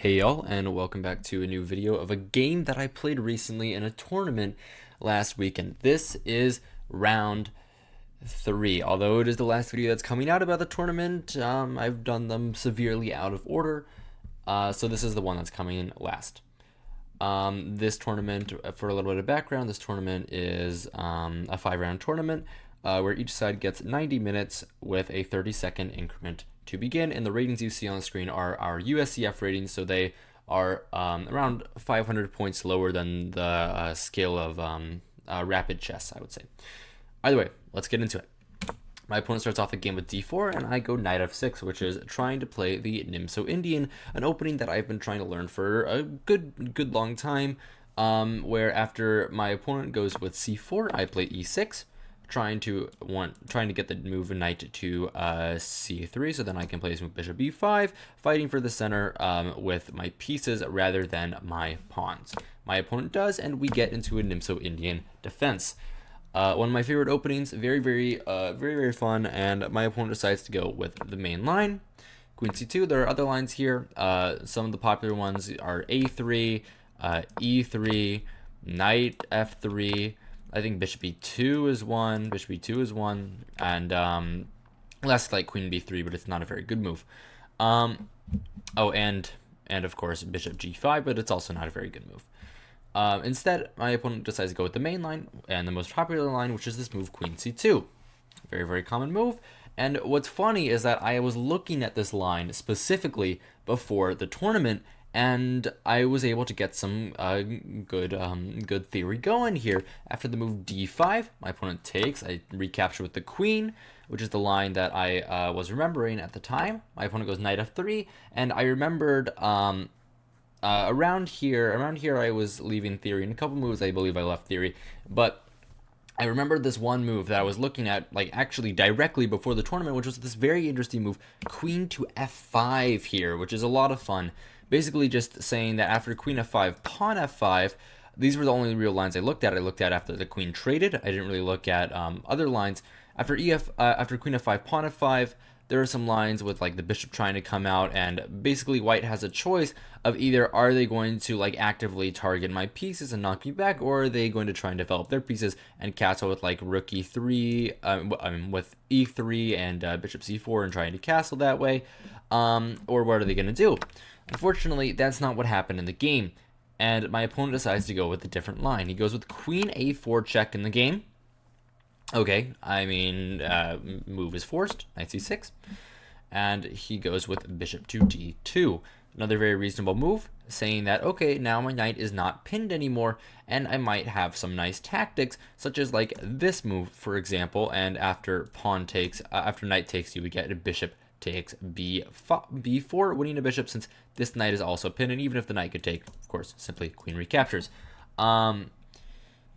Hey y'all, and welcome back to a new video of a game that I played recently in a tournament last weekend. This is round 3. Although it is the last video that's coming out about the tournament, I've done them severely out of order, so this is the one that's coming in last. This tournament, for a little bit of background, this tournament is a 5-round tournament where each side gets 90 minutes with a 30-second increment to begin, and the ratings you see on the screen are our USCF ratings, so they are around 500 points lower than the scale of rapid chess, I would say. Either way, let's get into it. My opponent starts off the game with d4, and I go knight f6, which is trying to play the Nimzo Indian, an opening that I've been trying to learn for a good long time, where after my opponent goes with c4, I play e6, trying to get the move knight to c3, so then I can play this move bishop b5, fighting for the center with my pieces rather than my pawns. My opponent does, and we get into a Nimzo Indian defense. One of my favorite openings, very fun, and my opponent decides to go with the main line, queen c2. There are other lines here. Some of the popular ones are a3, e3, knight f3. I think bishop e2 is one, and last like queen b3, but it's not a very good move. Oh, and of course bishop g5, but it's also not a very good move. Instead, my opponent decides to go with the main line and the most popular line, which is this move queen c2. Very common move. And what's funny is that I was looking at this line specifically before the tournament, and I was able to get some good theory going here. After the move d5, my opponent takes. I recapture with the queen, which is the line that I was remembering at the time. My opponent goes knight f3, and I remembered around here I was leaving theory. In a couple moves I believe I left theory, but I remembered this one move that I was looking at like actually directly before the tournament, which was this very interesting move, queen to f5 here, which is a lot of fun. Basically just saying that after queen f5, pawn f5, these were the only real lines I looked at. I looked at after the queen traded. I didn't really look at other lines. After queen f5, pawn f5, there are some lines with like the bishop trying to come out, and basically white has a choice of either are they going to like actively target my pieces and knock me back, or are they going to try and develop their pieces and castle with like rook e3, with e3 and bishop c4 and trying to castle that way, or what are they going to do? Unfortunately, that's not what happened in the game, and my opponent decides to go with a different line. He goes with queen a4 check in the game. Okay, I mean, move is forced, knight c6, and he goes with bishop to d2. Another very reasonable move, saying that, okay, now my knight is not pinned anymore, and I might have some nice tactics, such as like this move, for example, and after knight takes, you would get a bishop takes b4, winning a bishop, since this knight is also pinned, and even if the knight could take, of course, simply queen recaptures. That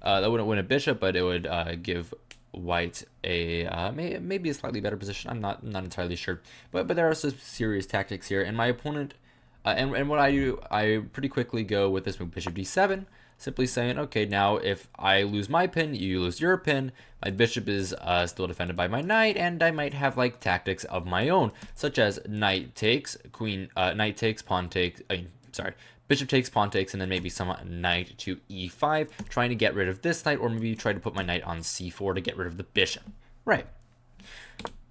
wouldn't win a bishop, but it would give white a maybe a slightly better position. I'm not entirely sure, but there are some serious tactics here, and my opponent and what I do, I pretty quickly go with this move bishop d7, simply saying, okay, now if I lose my pin, you lose your pin. My bishop is still defended by my knight, and I might have like tactics of my own, such as knight takes, knight takes, pawn takes. Bishop takes, pawn takes, and then maybe some knight to e5, trying to get rid of this knight, or maybe try to put my knight on c4 to get rid of the bishop. Right.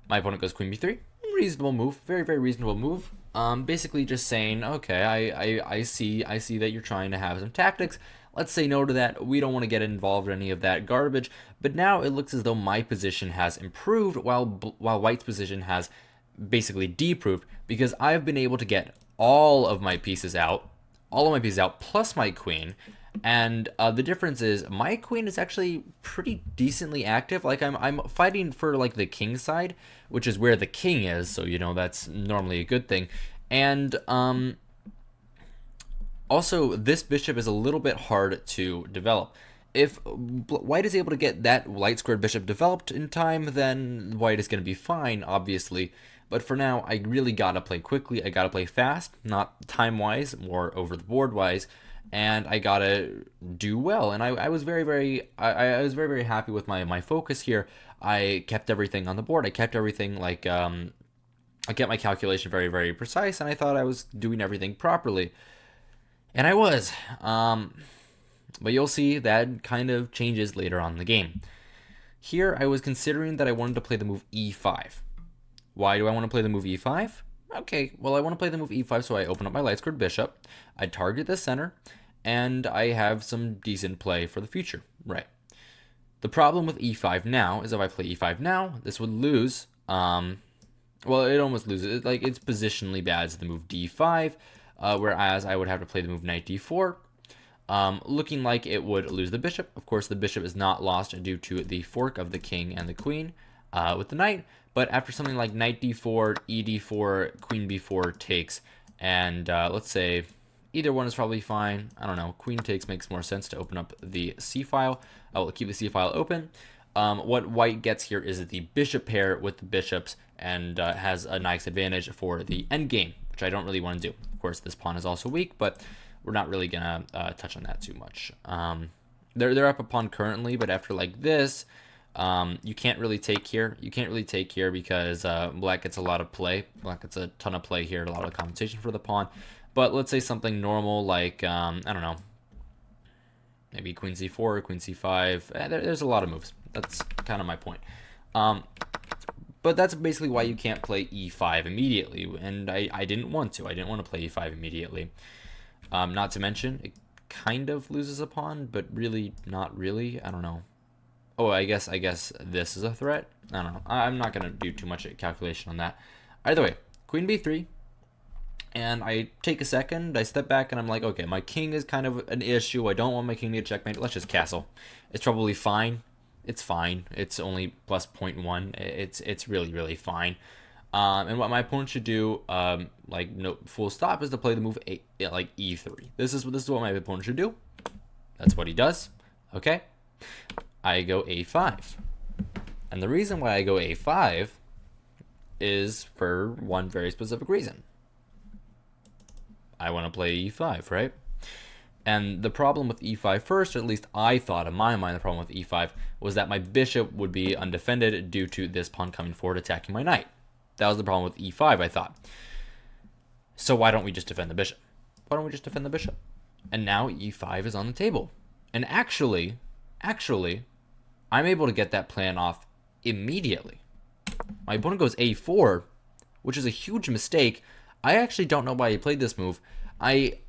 My opponent goes queen b3. Reasonable move. Very reasonable move. Basically just saying, okay, I see that you're trying to have some tactics. Let's say no to that. We don't want to get involved in any of that garbage. But now it looks as though my position has improved, while white's position has basically deproved, because I've been able to get all of my pieces out plus my queen, and the difference is my queen is actually pretty decently active. Like I'm fighting for like the king side, which is where the king is, so you know that's normally a good thing. And also this bishop is a little bit hard to develop. If white is able to get that light squared bishop developed in time, then white is going to be fine, obviously. But for now, I really gotta play quickly. I gotta play fast, not time-wise, more over the board-wise, and I gotta do well. And I was very happy with my focus here. I kept everything on the board. I kept everything like I kept my calculation very, very precise, and I thought I was doing everything properly. And I was. But you'll see that kind of changes later on in the game. Here, I was considering that I wanted to play the move e5. Why do I want to play the move e5? Okay, well, I want to play the move e5, so I open up my light squared bishop, I target the center, and I have some decent play for the future. Right. The problem with e5 now is if I play e5 now, this would lose. Well, it almost loses. It's positionally bad to the move d5, whereas I would have to play the move knight d4, looking like it would lose the bishop. Of course, the bishop is not lost due to the fork of the king and the queen with the knight, but after something like knight d4, e d4, queen b4 takes, and let's say either one is probably fine. I don't know. Queen takes makes more sense to open up the c file. I will keep the c file open. What white gets here is the bishop pair with the bishops and has a nice advantage for the endgame, which I don't really want to do. Of course, this pawn is also weak, but we're not really going to touch on that too much. They're up a pawn currently, but after like this, you can't really take here. You can't really take here because black gets a lot of play. Black gets a ton of play here, a lot of compensation for the pawn. But let's say something normal like, I don't know, maybe queen c4, queen c5. There's a lot of moves. That's kind of my point. But that's basically why you can't play e5 immediately, and I didn't want to. I didn't want to play e5 immediately. Not to mention, it kind of loses a pawn, but really not really. I don't know. Oh, I guess this is a threat. I don't know. I'm not going to do too much calculation on that. Either way, queen b3. And I take a second, I step back, and I'm like, okay, my king is kind of an issue. I don't want my king to get checkmate. Let's just castle. It's probably fine. It's fine. It's only plus 0.1. It's really, really fine. And what my opponent should do, like no full stop, is to play the move like e3. This is what my opponent should do. That's what he does. Okay. I go a5. And the reason why I go a5 is for one very specific reason. I want to play e5, right? And the problem with e5 first, or at least I thought in my mind the problem with e5, was that my bishop would be undefended due to this pawn coming forward attacking my knight. That was the problem with e5, I thought. So why don't we just defend the bishop? Why don't we just defend the bishop? And now e5 is on the table. And actually, I'm able to get that plan off immediately. My opponent goes a4, which is a huge mistake. I actually don't know why he played this move. I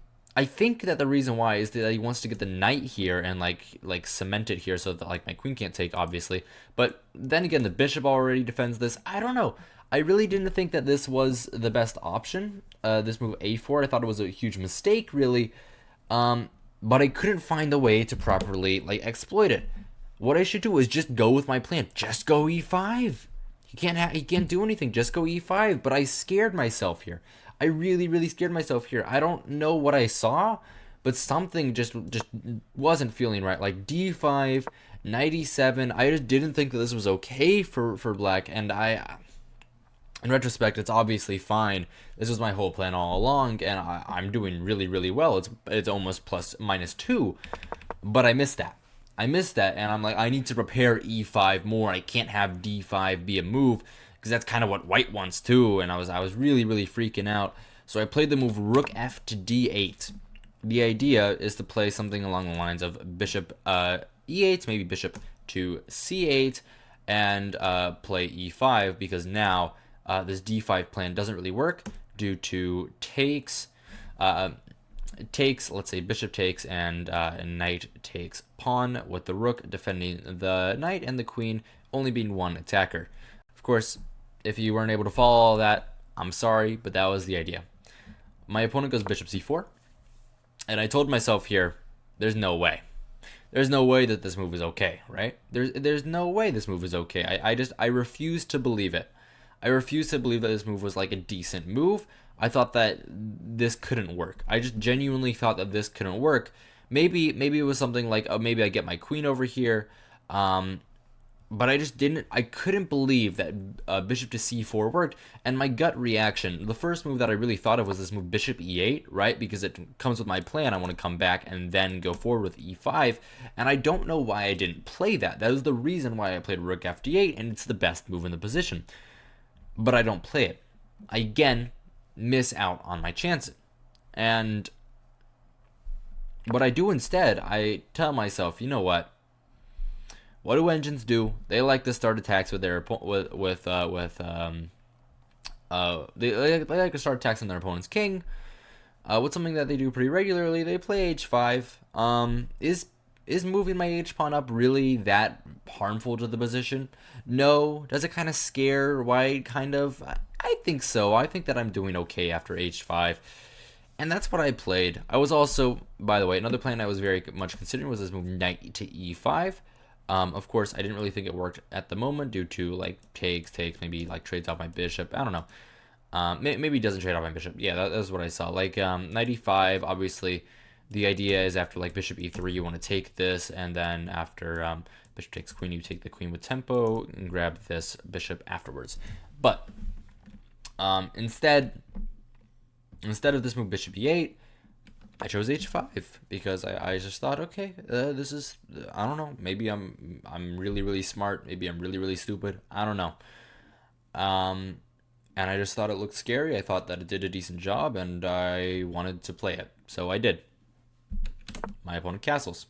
think that the reason why is that he wants to get the knight here and like cement it here so that like my queen can't take, obviously. But then again, the bishop already defends this. I don't know. I really didn't think that this was the best option. This move a4, I thought it was a huge mistake, really. But I couldn't find a way to properly like exploit it. What I should do is just go with my plan. Just go e5. He can't do anything. Just go e5. But I scared myself here. I really, really scared myself here. I don't know what I saw, but something just wasn't feeling right. Like d5, knight e7. I just didn't think that this was okay for black, and in retrospect, it's obviously fine. This was my whole plan all along, and I'm doing really, really well. It's almost plus -2, but I missed that. And I'm like, I need to prepare e5 more. I can't have d5 be a move, because that's kind of what white wants too, and I was really, really freaking out. So I played the move rook f to d8. The idea is to play something along the lines of bishop e8, maybe bishop to c8, and play e5, because now this d5 plan doesn't really work due to takes, let's say bishop takes, and knight takes pawn, with the rook defending the knight and the queen only being one attacker. Of course, if you weren't able to follow all that, I'm sorry, but that was the idea. My opponent goes bishop c4, and I told myself here, there's no way. There's no way that this move is okay, right? There's no way this move is okay. I refuse to believe it. I refuse to believe that this move was like a decent move. I thought that this couldn't work. I just genuinely thought that this couldn't work. Maybe it was something like, maybe I get my queen over here. But I couldn't believe that bishop to c4 worked. And my gut reaction, the first move that I really thought of was this move bishop e8, right? Because it comes with my plan. I want to come back and then go forward with e5. And I don't know why I didn't play that. That was the reason why I played rook f d8, and it's the best move in the position. But I don't play it. I again miss out on my chances. And what I do instead, I tell myself, you know what? What do engines do? They like to start attacks with their they like to start attacks on their opponent's king. What's something that they do pretty regularly? They play h5. Is moving my h pawn up really that harmful to the position? No. Does it kind of scare white? Kind of. I think so. I think that I'm doing okay after h5. And that's what I played. I was also, by the way, another plan I was very much considering was this move knight to e5. Of course, I didn't really think it worked at the moment due to like takes, maybe like trades off my bishop. I don't know. Maybe he doesn't trade off my bishop. Yeah, that's what I saw. Like knight e5, obviously, the idea is after like bishop e3, you want to take this, and then after bishop takes queen, you take the queen with tempo and grab this bishop afterwards. But instead of this move bishop e8, I chose h5 because I just thought, okay, this is, I don't know, maybe I'm really, really smart, maybe I'm really, really stupid, I don't know. And I just thought it looked scary. I thought that it did a decent job, and I wanted to play it, so I did. My opponent castles.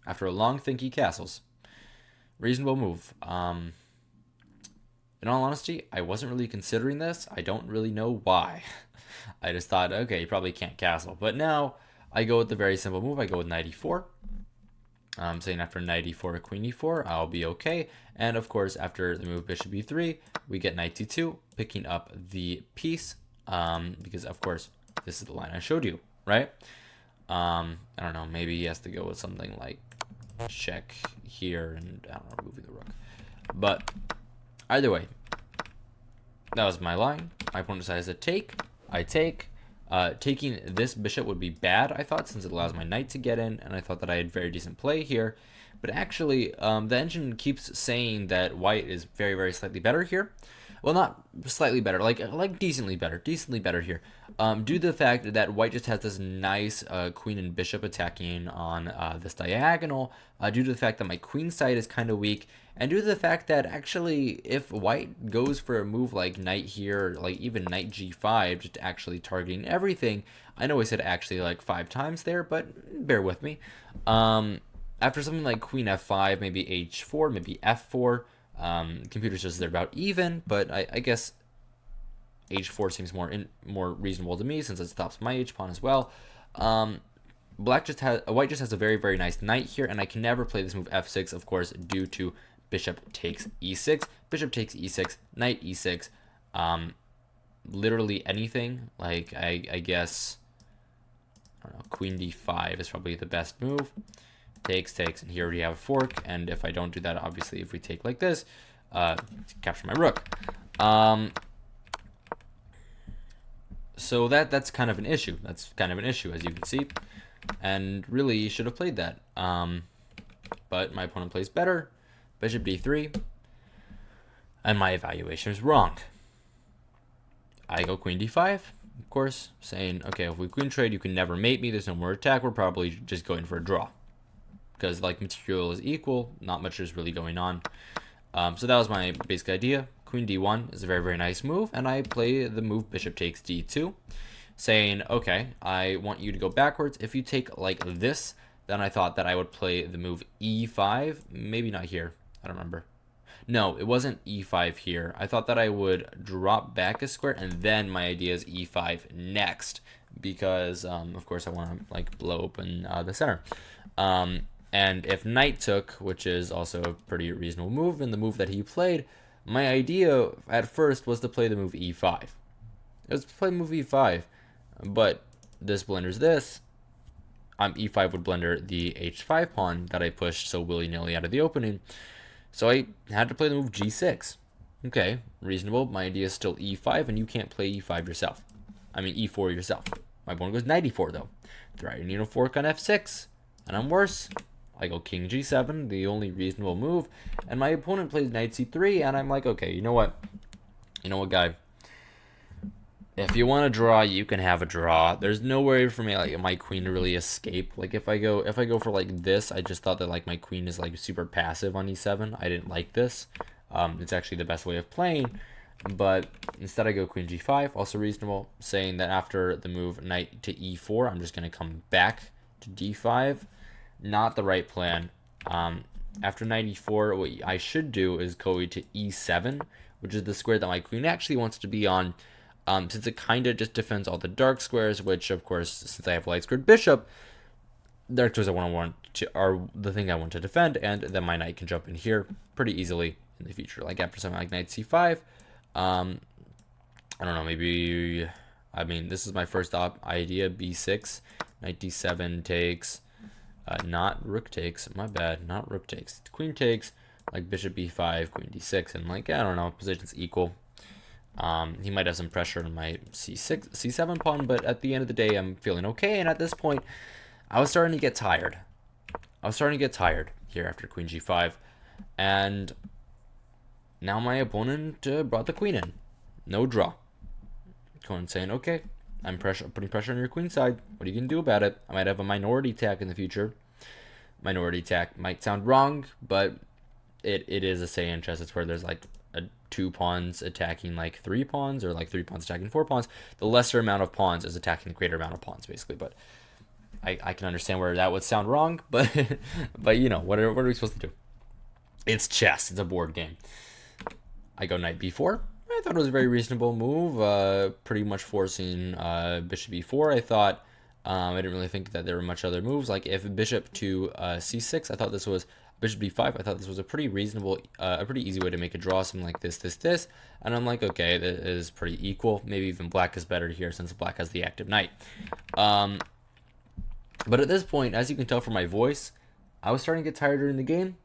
After a long think, he castles. Reasonable move. In all honesty, I wasn't really considering this. I don't really know why. I just thought, okay, you probably can't castle. But now I go with the very simple move. I go with knight e4. Saying after knight e4 queen e4, I'll be okay. And of course, after the move bishop e3, we get knight d2, picking up the piece. Because of course, this is the line I showed you, right? I don't know, maybe he has to go with something like check here and, I don't know, moving the rook. But either way, that was my line. My opponent decides to take. I take. Taking this bishop would be bad, I thought, since it allows my knight to get in, and I thought that I had very decent play here. But actually, the engine keeps saying that white is very, very slightly better here. Well, not slightly better, like decently better here. Due to the fact that white just has this nice queen and bishop attacking on this diagonal, due to the fact that my queen side is kind of weak, and due to the fact that actually if white goes for a move like knight here, like even knight g5, just actually targeting everything, I know I said actually like 5 times there, but bear with me. After something like queen f5, maybe h4, maybe f4, computer says they're about even, but I guess h4 seems more reasonable to me since it stops my h pawn as well. White just has a very, very nice knight here, and I can never play this move f6, of course, due to bishop takes e6, bishop takes e6, knight e6, literally anything. Like I guess, I don't know, queen d5 is probably the best move. Takes, and here we have a fork, and if I don't do that, obviously if we take like this, capture my rook. So that's kind of an issue. That's kind of an issue, as you can see, and really should have played that. But my opponent plays better. Bishop d3, and my evaluation is wrong. I go queen d5, of course, saying, okay, if we queen trade, you can never mate me. There's no more attack. We're probably just going for a draw. Because like material is equal, not much is really going on. So that was my basic idea. Queen d1 is a very, very nice move, and I play the move bishop takes d2, saying, okay, I want you to go backwards. If you take like this, then I thought that I would play the move e5, maybe not here, I don't remember. No, it wasn't e5 here. I thought that I would drop back a square, and then my idea is e5 next, because of course I want to like blow open the center. And if knight took, which is also a pretty reasonable move, and the move that he played, my idea at first was to play the move e5. It was to play move e5, but this blenders this. E5 would blender the h5 pawn that I pushed so willy-nilly out of the opening. So I had to play the move g6. Okay, reasonable. My idea is still e5, and you can't play e5 yourself. I mean e4 yourself. My opponent goes knight e4 though. Threatening a fork on f6, and I'm worse. I go king g7, the only reasonable move, and my opponent plays knight c3, and I'm like, okay, you know what, guy? If you want to draw, you can have a draw. There's no way for me, like, my queen to really escape. Like, if I go for like this, I just thought that like my queen is like super passive on e7. I didn't like this. It's actually the best way of playing. but instead I go queen g5, also reasonable, saying that after the move knight to e4, I'm just going to come back to d5. Not the right plan. After knight e4, what I should do is go to e7, which is the square that my queen actually wants to be on, since it kind of just defends all the dark squares, which, of course, since I have light squared bishop, dark squares are the thing I want to defend, and then my knight can jump in here pretty easily in the future. Like after something like knight c5, I don't know, maybe, I mean, this is my first idea, b6, knight d7 takes, not rook takes, my bad, not rook takes, queen takes, like bishop b5, queen d6, and like, I don't know, positions equal. He might have some pressure on my c7 pawn, but at the end of the day, I'm feeling okay, and at this point, I was starting to get tired. Here after queen g5, and now my opponent brought the queen in. No draw. Going saying, okay, I'm putting pressure on your queen side. What are you going to do about it? I might have a minority attack in the future. Minority attack might sound wrong, but it is a say in chess. It's where there's like two pawns attacking like three pawns, or like three pawns attacking four pawns. The lesser amount of pawns is attacking the greater amount of pawns, basically. But I can understand where that would sound wrong, but but you know, what are we supposed to do? It's chess. It's a board game. I go knight b4. I thought it was a very reasonable move, pretty much forcing bishop e4. I thought I didn't really think that there were much other moves. Like if bishop to c6, I thought this was bishop b5. I thought this was a pretty reasonable, a pretty easy way to make a draw, something like this. And I'm like, okay, that is pretty equal. Maybe even black is better here since black has the active knight. But at this point, as you can tell from my voice, I was starting to get tired during the game,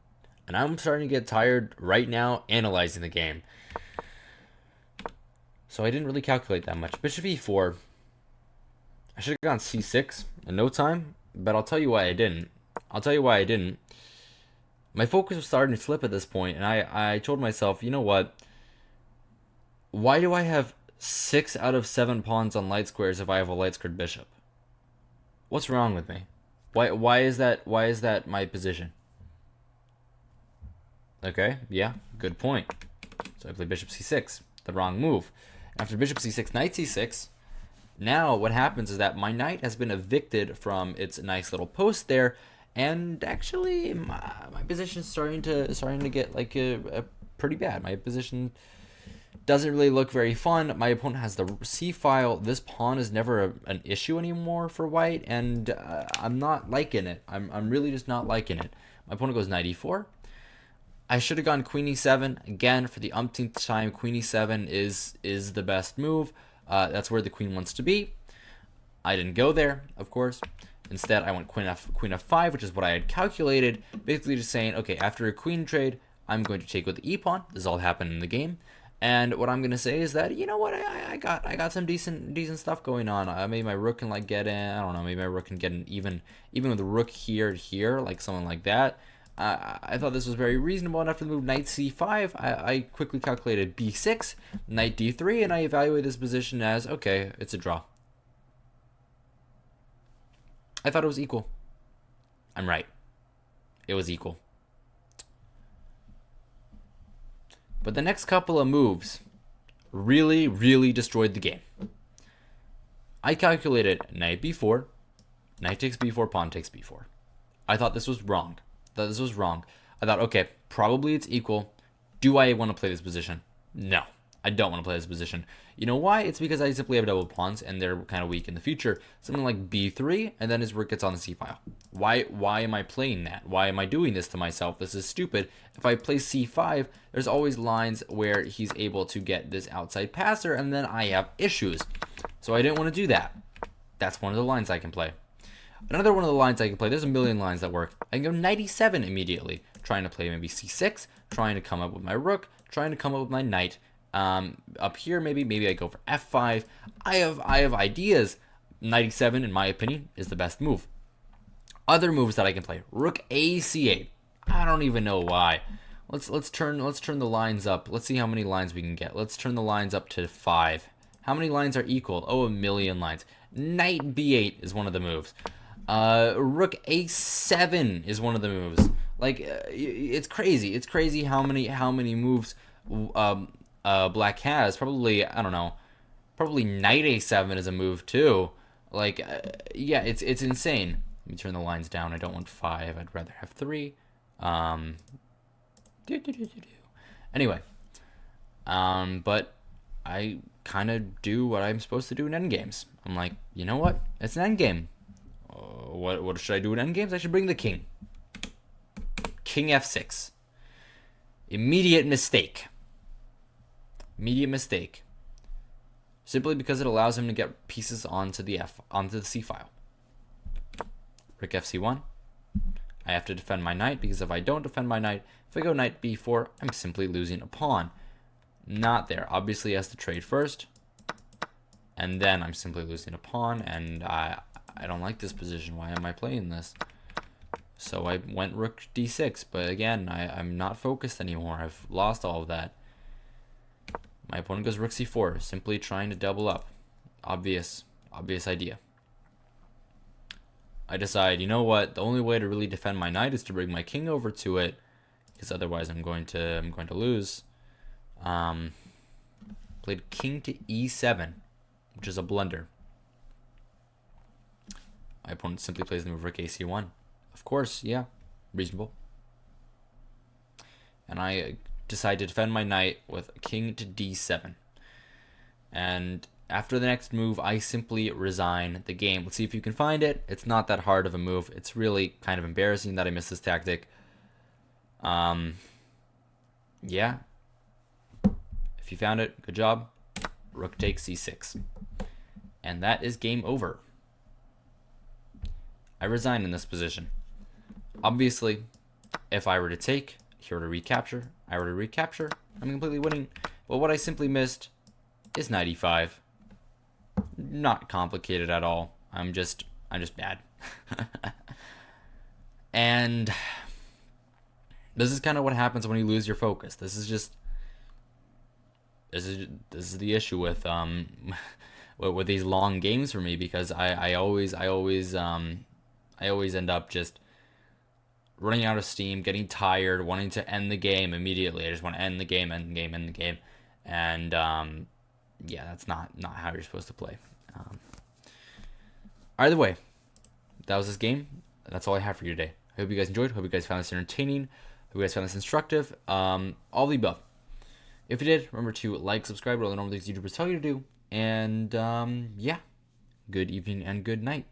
and I'm starting to get tired right now analyzing the game. So I didn't really calculate that much. Bishop e4. I should have gone c6 in no time, but I'll tell you why I didn't. My focus was starting to slip at this point, and I told myself, you know what? Why do I have 6 out of 7 pawns on light squares if I have a light squared bishop? What's wrong with me? Why is that my position? Okay, yeah, good point. So I play bishop c6, the wrong move. After bishop c6, knight c6, now what happens is that my knight has been evicted from its nice little post there, and actually my position is starting to get like a pretty bad. My position doesn't really look very fun. My opponent has the c file. This pawn is never an issue anymore for white, and I'm not liking it. I'm really just not liking it. My opponent goes knight e4. I should have gone queen e7 again for the umpteenth time. Queen e7 is the best move. That's where the queen wants to be. I didn't go there, of course. Instead, I went queen f5, which is what I had calculated. Basically, just saying, okay, after a queen trade, I'm going to take with the e pawn. This all happened in the game. And what I'm gonna say is that, you know what, I got some decent stuff going on. Maybe my rook can like get in. I don't know. Maybe my rook can get in even with the rook here, like something like that. I thought this was very reasonable. And after the move knight c5, I quickly calculated b6, knight d3, and I evaluated this position as, okay, it's a draw. I thought it was equal. I'm right. It was equal. But the next couple of moves really destroyed the game. I calculated knight b4, knight takes b4, pawn takes b4. I thought this was wrong. I thought, okay, probably it's equal. Do I want to play this position? No, I don't want to play this position. You know why? It's because I simply have double pawns, and they're kind of weak in the future. Something like b3, and then his rook gets on the c-file. Why am I playing that? Why am I doing this to myself? This is stupid. If I play c5, there's always lines where he's able to get this outside passer, and then I have issues. So I didn't want to do that. That's one of the lines I can play. Another one of the lines I can play, there's a million lines that work. I can go knight e7 immediately, trying to play maybe c6, trying to come up with my rook, trying to come up with my knight. Up here, maybe I go for f5. I have ideas. Knight e7, in my opinion, is the best move. Other moves that I can play: rook a c8. I don't even know why. Let's turn the lines up. Let's see how many lines we can get. Let's turn the lines up to 5. How many lines are equal? Oh, a million lines. Knight b8 is one of the moves. Rook a7 is one of the moves. Like, it's crazy. It's crazy how many moves black has. Probably, I don't know, probably knight a7 is a move too. Like, yeah, it's insane. Let me turn the lines down. I don't want 5. I'd rather have 3. Um, Anyway, but I kind of do what I'm supposed to do in endgames. I'm like, you know what? It's an endgame. What should I do in endgames? I should bring the king. King f6. Immediate mistake. Immediate mistake. Simply because it allows him to get pieces onto the C file. Rook fc1. I have to defend my knight, because if I don't defend my knight, if I go knight b4, I'm simply losing a pawn. Not there. Obviously, he has to trade first, and then I'm simply losing a pawn, and I don't like this position. Why am I playing this? So I went rook d6, but again, I'm not focused anymore. I've lost all of that. My opponent goes rook c4, simply trying to double up. Obvious idea. I decide, you know what? The only way to really defend my knight is to bring my king over to it, because otherwise I'm going to lose. Played king to e7, which is a blunder. My opponent simply plays the move rook ac1. Of course, yeah, reasonable. And I decide to defend my knight with king to d7. And after the next move, I simply resign the game. Let's see if you can find it. It's not that hard of a move. It's really kind of embarrassing that I missed this tactic. Yeah. If you found it, good job. Rook takes c6. And that is game over. I resign in this position. Obviously, if I were to take, he were to recapture, I were to recapture, I'm completely winning. But what I simply missed is knight e5. Not complicated at all. I'm just bad. And this is kind of what happens when you lose your focus. This is the issue with with these long games for me, because I always end up just running out of steam, getting tired, wanting to end the game immediately. I just want to end the game. And yeah, that's not how you're supposed to play. Either way, that was this game. That's all I have for you today. I hope you guys enjoyed. Hope you guys found this entertaining. Hope you guys found this instructive. All the above. If you did, remember to like, subscribe, what all the normal things YouTubers tell you to do. And yeah, good evening and good night.